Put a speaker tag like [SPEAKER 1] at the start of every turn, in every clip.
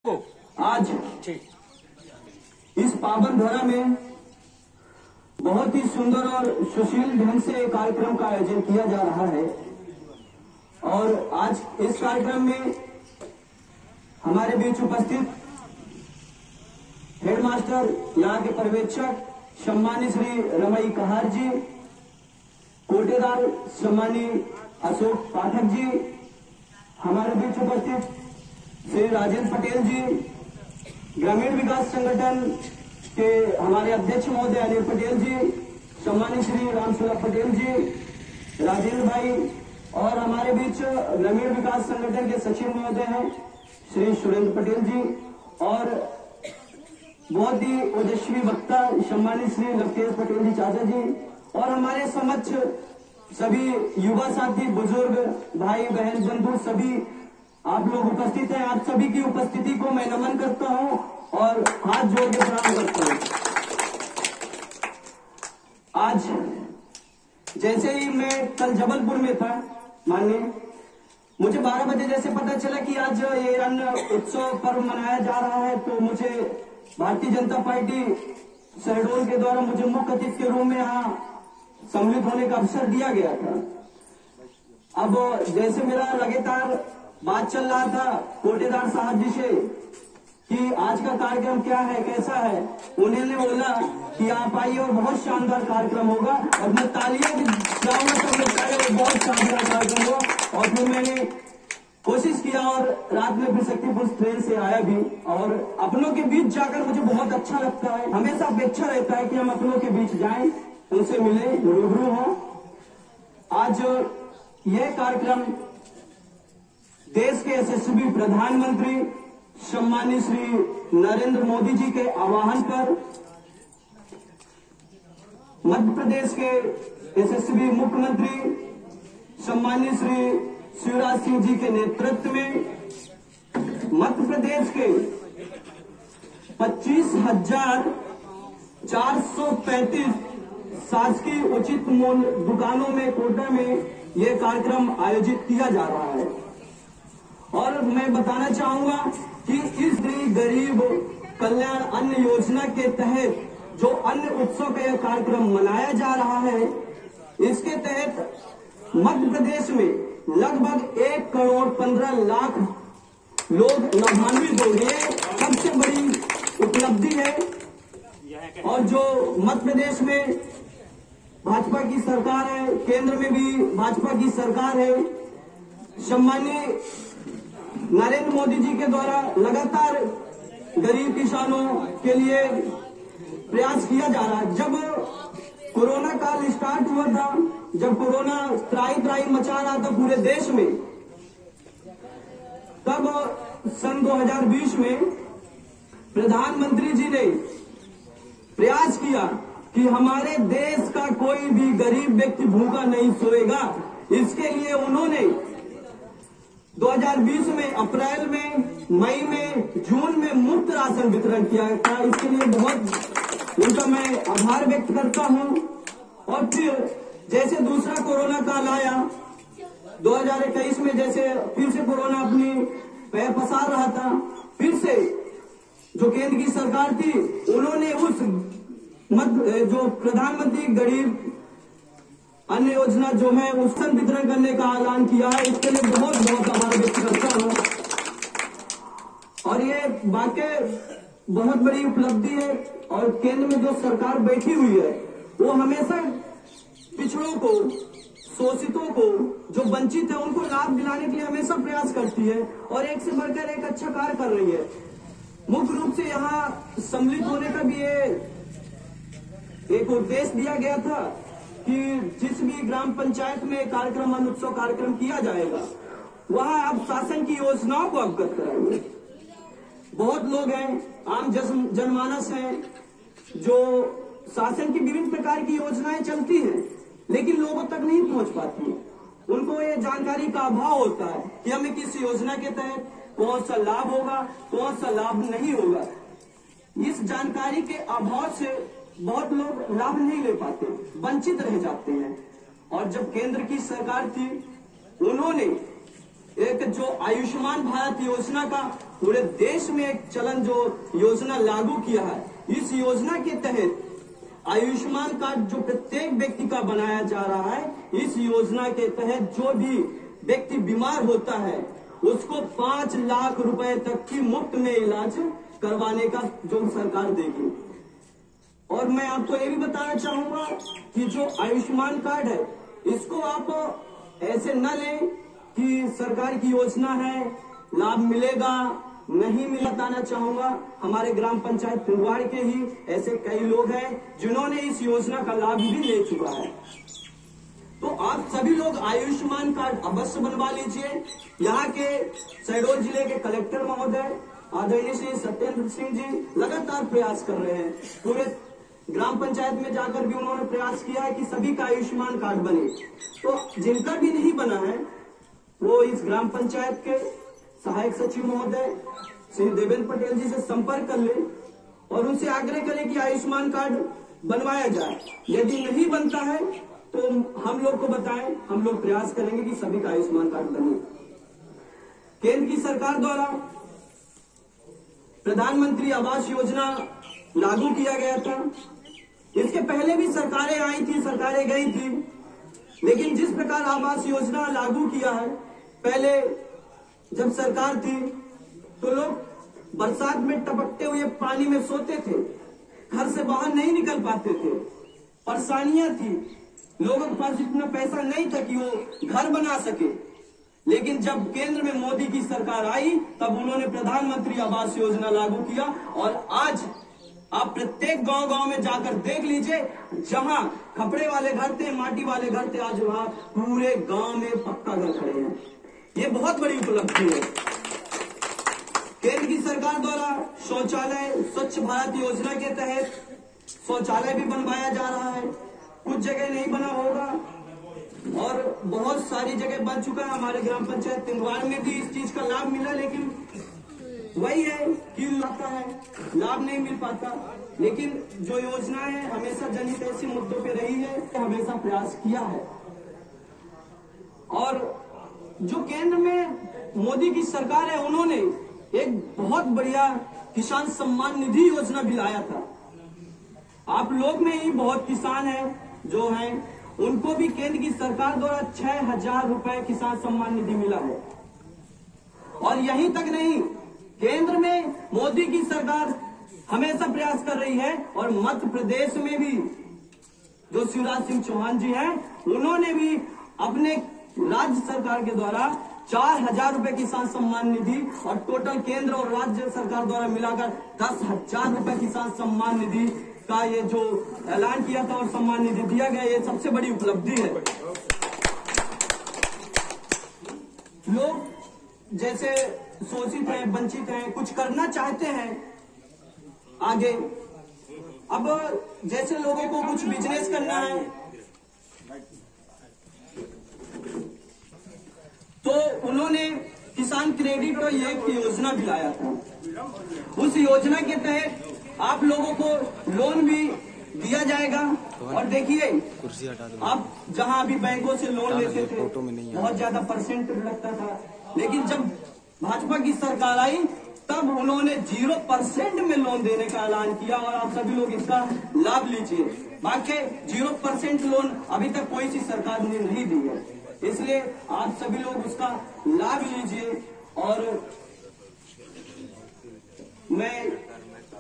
[SPEAKER 1] आज इस पावन धरा में बहुत ही सुंदर और सुशील ढंग से कार्यक्रम का आयोजन किया जा रहा है और आज इस कार्यक्रम में हमारे बीच उपस्थित हेडमास्टर, यहाँ के पर्यवेक्षक सम्मानित श्री रमई कहार जी, कोटेदार सम्मानित अशोक पाठक जी, हमारे बीच उपस्थित श्री राजेंद्र पटेल जी, ग्रामीण विकास संगठन के हमारे अध्यक्ष महोदय अनिल पटेल जी, सम्मानित श्री रामसुलभ पटेल जी, राजेंद्र भाई, और हमारे बीच ग्रामीण विकास संगठन के सचिव महोदय हैं श्री सुरेंद्र पटेल जी, और बहुत ही ओजस्वी वक्ता सम्मानित श्री लवतेज पटेल जी चाचा जी, और हमारे समक्ष सभी युवा साथी, बुजुर्ग भाई बहन बंधु सभी आप लोग उपस्थित हैं। आप सभी की उपस्थिति को मैं नमन करता हूं और हाथ जोड़ के प्रणाम करता हूं। आज जैसे ही मैं कल जबलपुर में था, माननीय, मुझे 12 बजे जैसे पता चला कि आज ये अन्न उत्सव पर्व मनाया जा रहा है, तो मुझे भारतीय जनता पार्टी शहडोल के द्वारा मुझे मुख्य अतिथि के रूप में यहाँ सम्मिलित होने का अवसर दिया गया था। अब जैसे मेरा लगातार बात चल रहा था कोटेदार साहब जी से कि आज का कार्यक्रम क्या है, कैसा है, उन्होंने बोला कि आप आइए और बहुत शानदार कार्यक्रम होगा, और मैं तालियां भी जाऊंगा सब लोग कहेंगे बहुत शानदार कार्यक्रम होगा। और फिर मैंने कोशिश किया और रात में फिर शक्तिपुर ट्रेन से आया भी, और अपनों के बीच जाकर मुझे बहुत अच्छा लगता है। हमेशा अपेक्षा रहता है कि हम अपनों के बीच जाएं, उनसे मिले, रूबरू हों। आज यह कार्यक्रम देश के यशस्वी प्रधानमंत्री सम्मानित श्री नरेंद्र मोदी जी के आह्वान पर मध्य प्रदेश के यशस्वी मुख्यमंत्री सम्मानित श्री शिवराज सिंह जी के नेतृत्व में मध्य प्रदेश के 25,435 शासकीय उचित मूल्य दुकानों में कोटा में यह कार्यक्रम आयोजित किया जा रहा है। और मैं बताना चाहूंगा कि इस गरीब कल्याण अन्न योजना के तहत जो अन्न उत्सव का यह कार्यक्रम मनाया जा रहा है, इसके तहत मध्य प्रदेश में लगभग 1,15,00,000 लोग लाभान्वित होंगे। सबसे बड़ी उपलब्धि है। और जो मध्य प्रदेश में भाजपा की सरकार है, केंद्र में भी भाजपा की सरकार है, सम्मानीय नरेंद्र मोदी जी के द्वारा लगातार गरीब किसानों के लिए प्रयास किया जा रहा है। जब कोरोना काल स्टार्ट हुआ था, जब कोरोना त्राही मचा रहा था पूरे देश में, तब सन 2020 में प्रधानमंत्री जी ने प्रयास किया कि हमारे देश का कोई भी गरीब व्यक्ति भूखा नहीं सोएगा। इसके लिए उन्होंने 2020 में अप्रैल में, मई में, जून में मुफ्त राशन वितरण किया था। इसके लिए बहुत उनका मैं आभार व्यक्त करता हूं। और फिर जैसे दूसरा कोरोना काल आया 2021 में, जैसे फिर से कोरोना अपनी पैर पसार रहा था, फिर से जो केंद्र की सरकार थी उन्होंने उस जो प्रधानमंत्री गरीब अन्न योजना जो है उसका वितरण करने का ऐलान किया है। इसके लिए बहुत बहुत आभार व्यक्त करता हूं। और ये वाकई बहुत बड़ी उपलब्धि है। और केंद्र में जो सरकार बैठी हुई है वो हमेशा पिछड़ों को, शोषितों को, जो वंचित है, उनको लाभ दिलाने के लिए हमेशा प्रयास करती है और एक से बढ़कर एक अच्छा कार्य कर रही है। मुख्य रूप से यहाँ सम्मिलित होने का भी एक उद्देश्य दिया गया था कि जिस भी ग्राम पंचायत में कार्यक्रम, अन्न उत्सव कार्यक्रम किया जाएगा, वहां आप शासन की योजनाओं को अवगत कराएंगे। बहुत लोग हैं, आम जनमानस हैं, जो शासन की विभिन्न प्रकार की योजनाएं चलती हैं लेकिन लोगों तक नहीं पहुंच पाती। उनको ये जानकारी का अभाव होता है कि हमें किस योजना के तहत कौन सा लाभ होगा, कौन सा लाभ नहीं होगा। इस जानकारी के अभाव से बहुत लोग लाभ नहीं ले पाते, वंचित रह जाते हैं। और जब केंद्र की सरकार थी, उन्होंने एक जो आयुष्मान भारत योजना का पूरे देश में एक चलन जो योजना लागू किया है, इस योजना के तहत आयुष्मान कार्ड जो प्रत्येक व्यक्ति का बनाया जा रहा है, इस योजना के तहत जो भी व्यक्ति बीमार होता है उसको 5 लाख रुपए तक की मुफ्त में इलाज करवाने का जो सरकार देगी। और मैं आपको ये भी बताना चाहूंगा कि जो आयुष्मान कार्ड है इसको आप ऐसे न लें कि सरकार की योजना है, लाभ मिलेगा नहीं मिला। बताना चाहूंगा हमारे ग्राम पंचायत तिलवाड़ के ही ऐसे कई लोग हैं जिन्होंने इस योजना का लाभ भी ले चुका है। तो आप सभी लोग आयुष्मान कार्ड अवश्य बनवा लीजिए। यहाँ के शहडोल जिले के कलेक्टर महोदय आदरणीय श्री सत्येंद्र सिंह जी लगातार प्रयास कर रहे हैं। पूरे ग्राम पंचायत में जाकर भी उन्होंने प्रयास किया है कि सभी का आयुष्मान कार्ड बने। तो जिनका भी नहीं बना है वो इस ग्राम पंचायत के सहायक सचिव महोदय श्री देवेंद्र पटेल जी से संपर्क कर ले और उनसे आग्रह करें कि आयुष्मान कार्ड बनवाया जाए। यदि नहीं बनता है तो हम लोग को बताएं, हम लोग प्रयास करेंगे कि सभी का आयुष्मान कार्ड बने। केंद्र की सरकार द्वारा प्रधानमंत्री आवास योजना लागू किया गया था। इसके पहले भी सरकारें आई थी, सरकारें गई थी, लेकिन जिस प्रकार आवास योजना लागू किया है, पहले जब सरकार थी तो लोग बरसात में टपकते हुए पानी में सोते थे, घर से बाहर नहीं निकल पाते थे, परेशानियां थी, लोगों के पास इतना पैसा नहीं था कि वो घर बना सके। लेकिन जब केंद्र में मोदी की सरकार आई तब उन्होंने प्रधानमंत्री आवास योजना लागू किया और आज आप प्रत्येक गांव-गांव में जाकर देख लीजिए, जहां खपड़े वाले घर थे, माटी वाले घर थे, आज वहां पूरे गांव में पक्का घर खड़े हैं। ये बहुत बड़ी उपलब्धि है। केंद्र की सरकार द्वारा शौचालय स्वच्छ भारत योजना के तहत शौचालय भी बनवाया जा रहा है। कुछ जगह नहीं बना होगा और बहुत सारी जगह बन चुका है। हमारे ग्राम पंचायत तिलवाड़ में भी इस चीज का लाभ मिला, लेकिन वही है कि लाभ नहीं मिल पाता। लेकिन जो योजना है हमेशा जनहित ऐसे मुद्दों पे रही है, हमेशा प्रयास किया है। और जो केंद्र में मोदी की सरकार है, उन्होंने एक बहुत बढ़िया किसान सम्मान निधि योजना भी लाया था। आप लोग में ही बहुत किसान हैं जो हैं, उनको भी केंद्र की सरकार द्वारा 6,000 रुपए किसान सम्मान निधि मिला है। और यहीं तक नहीं, केंद्र में मोदी की सरकार हमेशा प्रयास कर रही है और मध्य प्रदेश में भी जो शिवराज सिंह चौहान जी हैं, उन्होंने भी अपने राज्य सरकार के द्वारा 4,000 रुपए किसान सम्मान निधि और टोटल केंद्र और राज्य सरकार द्वारा मिलाकर 10,000 रुपए किसान सम्मान निधि का ये जो ऐलान किया था और सम्मान निधि दिया गया, ये सबसे बड़ी उपलब्धि है। लोग जैसे शोषित हैं, वंचित हैं, कुछ करना चाहते हैं आगे, अब जैसे लोगों को कुछ बिजनेस करना है तो उन्होंने किसान क्रेडिट और ये योजना भी लाया था। उस योजना के तहत आप लोगों को लोन भी दिया जाएगा। और देखिए, आप जहां अभी बैंकों से लोन लेते थे बहुत ज्यादा परसेंट लगता था, लेकिन जब भाजपा की सरकार आई तब उन्होंने 0% में लोन देने का ऐलान किया और आप सभी लोग इसका लाभ लीजिए। बाकी 0% लोन अभी तक कोई सी सरकार ने नहीं दी है, इसलिए आप सभी लोग उसका लाभ लीजिए। और मैं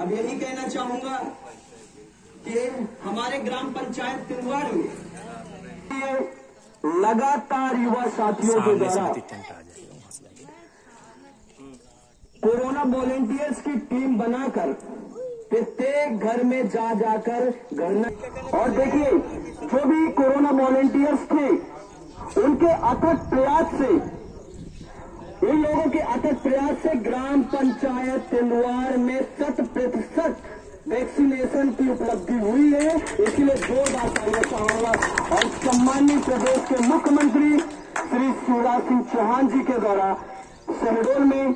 [SPEAKER 1] अब यही कहना चाहूंगा कि हमारे ग्राम पंचायत तिलवाड़ में लगातार युवा साथियों के द्वारा कोरोना वॉलेंटियर्स की टीम बनाकर प्रत्येक घर में जा जाकर गणना। और देखिए, जो भी कोरोना वॉलेंटियर्स थे उनके अथक प्रयास से, इन लोगों के अथक प्रयास से ग्राम पंचायत तिलवाड़ में 100% वैक्सीनेशन की उपलब्धि हुई है। इसलिए जोरदार तालियां चाहूंगा। और सम्मानित प्रदेश के मुख्यमंत्री श्री शिवराज सिंह चौहान जी के द्वारा शहडोल में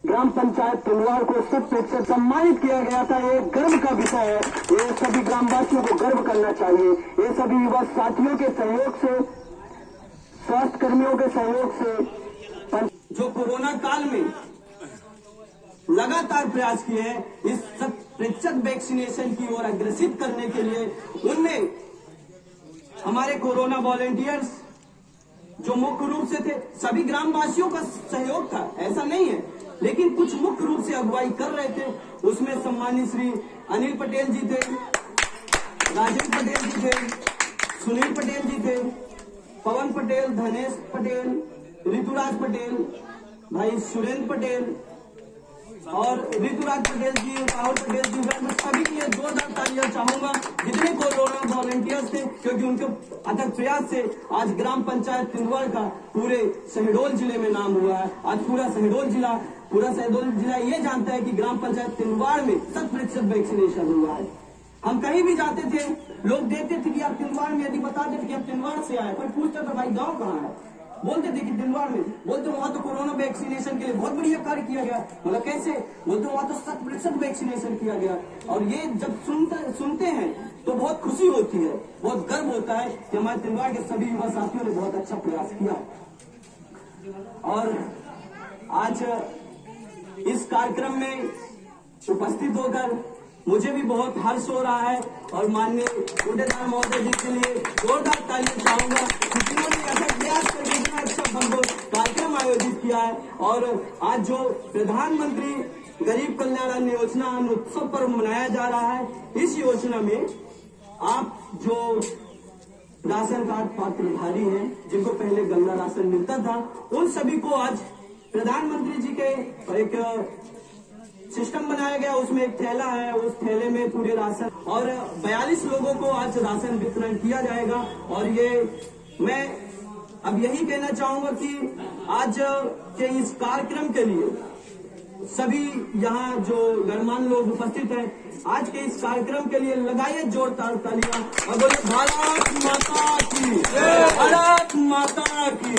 [SPEAKER 1] ग्राम पंचायत तिलवाड़ को 100% सम्मानित किया गया था। ये गर्व का विषय है, ये सभी ग्रामवासियों को गर्व करना चाहिए। ये सभी युवा साथियों के सहयोग से, स्वास्थ्य कर्मियों के सहयोग से जो कोरोना काल में लगातार प्रयास किए हैं इस 100% वैक्सीनेशन की ओर अग्रसित करने के लिए, उनमें हमारे कोरोना वॉलेंटियर्स जो मुख्य रूप से थे, सभी ग्रामवासियों का सहयोग था, ऐसा नहीं है, लेकिन कुछ मुख्य रूप से अगुवाई कर रहे थे। उसमें सम्मानित श्री अनिल पटेल जी थे, राजेंद्र पटेल जी थे, सुनील पटेल जी थे, पवन पटेल, धनेश पटेल, ऋतुराज पटेल, भाई सुरेंद्र पटेल और ऋतुराज पटेल जी, राहुल पटेल जी, मैं सभी के लिए जोरदार तालियां चाहूंगा जितने कोरोना वॉलेंटियर्स थे, क्योंकि उनके अथक प्रयास से आज ग्राम पंचायत तिंदवाड़ का पूरे शहडोल जिले में नाम हुआ है। आज पूरा शहडोल जिला ये जानता है कि ग्राम पंचायत तिंदवाड़ में 100% वैक्सीनेशन हुआ है। हम कहीं भी जाते थे, लोग देखते थे कि आप तिंदवाड़ में, यदि बताते थे कि आप तिंदवाड़ से आए, कोई पूछता था भाई गाँव कहाँ है, बोलते थे कि तिंदवाड़ में, बोलते वहां तो कोरोना वैक्सीनेशन के लिए बहुत बढ़िया कार्य किया गया। मतलब कैसे? बोलते वहां तो 100% वैक्सीनेशन किया गया। और ये जब सुनते हैं तो बहुत खुशी होती है, बहुत गर्व होता है कि हमारे तिंदवाड़ के सभी युवा साथियों ने बहुत अच्छा प्रयास किया। और आज इस कार्यक्रम में उपस्थित होकर मुझे भी बहुत हर्ष हो रहा है और माननीय कोटेदार महोदय जी के लिए जोरदार तालियां चाहूंगा, जिन्होंने ऐसा प्रयास करके इतना अच्छा कार्यक्रम आयोजित किया है। और आज जो प्रधानमंत्री गरीब कल्याण अन्न योजना अन्न उत्सव पर्व मनाया जा रहा है, इस योजना में आप जो राशन कार्ड पात्रधारी हैं, जिनको पहले गल्ला राशन मिलता था, उन सभी को आज प्रधानमंत्री जी के एक सिस्टम बनाया गया, उसमें एक थैला है, उस थैले में पूरे राशन, और 42 लोगों को आज राशन वितरण किया जाएगा। और ये मैं अब यही कहना चाहूंगा कि आज के इस कार्यक्रम के लिए सभी यहाँ जो गणमान्य लोग उपस्थित हैं, आज के इस कार्यक्रम के लिए लगाइए जोरदार तालियां और बोले भारत माता की, भारत माता की।